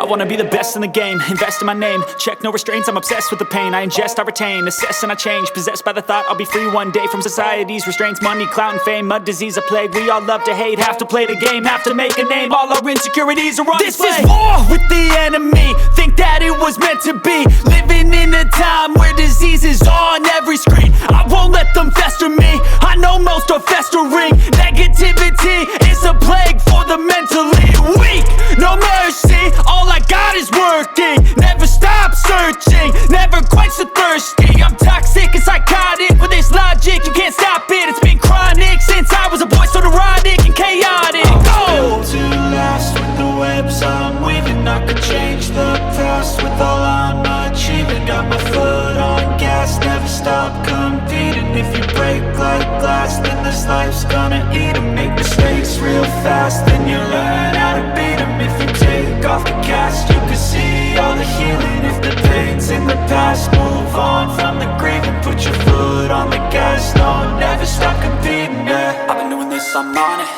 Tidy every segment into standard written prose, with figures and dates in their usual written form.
I wanna be the best in the game, invest in my name. Check no restraints, I'm obsessed with the pain. I ingest, I retain, assess and I change. Possessed by the thought I'll be free one day from society's restraints. Money, clout and fame, mud, disease, a plague. We all love to hate, have to play the game, have to make a name. All our insecurities are on display. This is war with the enemy, think that it was meant to be. Living in a time where disease is on every screen. I won't let them fester me, I know most are festering. Negativity is a plague for the mentally weak. No mercy, all I got is working. Never stop searching, never quite so thirsty. I'm toxic and psychotic with this logic, you can't stop it. It's been chronic since I was a boy, so neurotic and chaotic. I'm built to last with the webs I'm weaving. I could change the past with all I'm achieving. Got my foot on gas, never stop competing. If you break like glass, then this life's gonna eat 'em. Make mistakes real fast, then you learn how to beat 'em. If you take off the cast, you can see all the healing. If the pain's in the past, move on from the grave and put your foot on the gas. No, never stop competing, yeah. I've been doing this, I'm on it.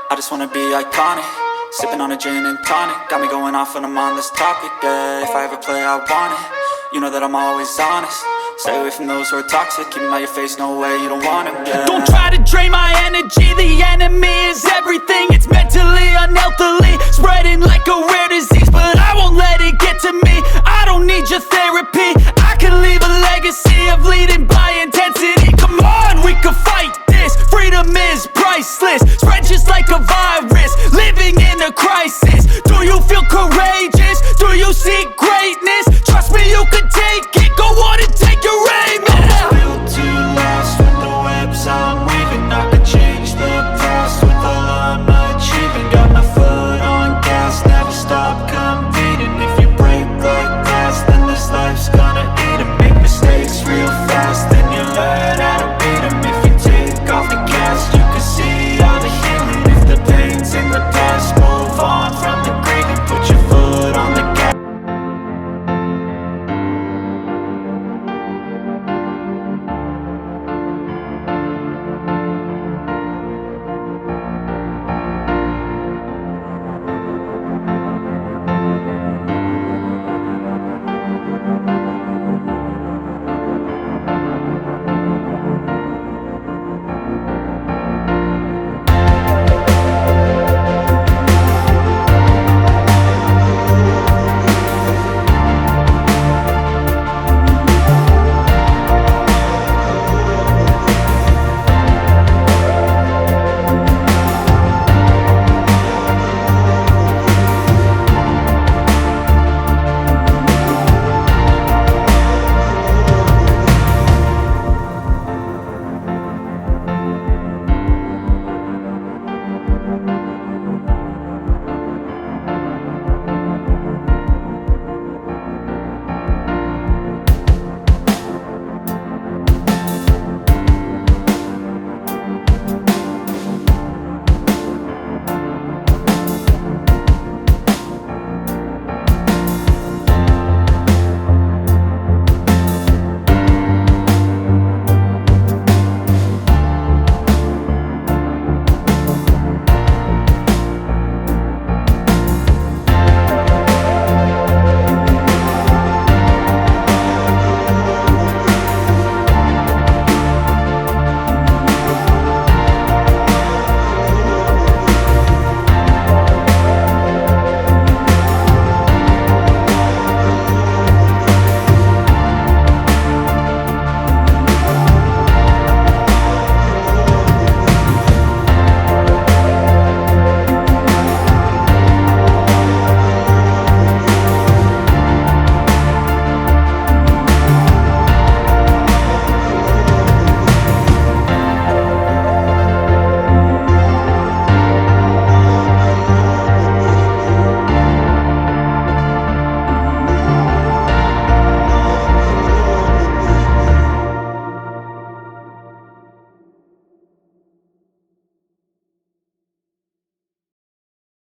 I just wanna be iconic. Sipping on a gin and tonic, got me going off when I'm on this topic, yeah. If I ever play, I want it. You know that I'm always honest. Stay away from those who are toxic. Keep 'em out your face, no way, you don't want 'em, yeah. Don't try to drain my energy. The enemy is everything. It's mentally, unhealthily, spreading like a rare disease. But I won't let it get to me. I don't need your therapy, I can leave a legacy.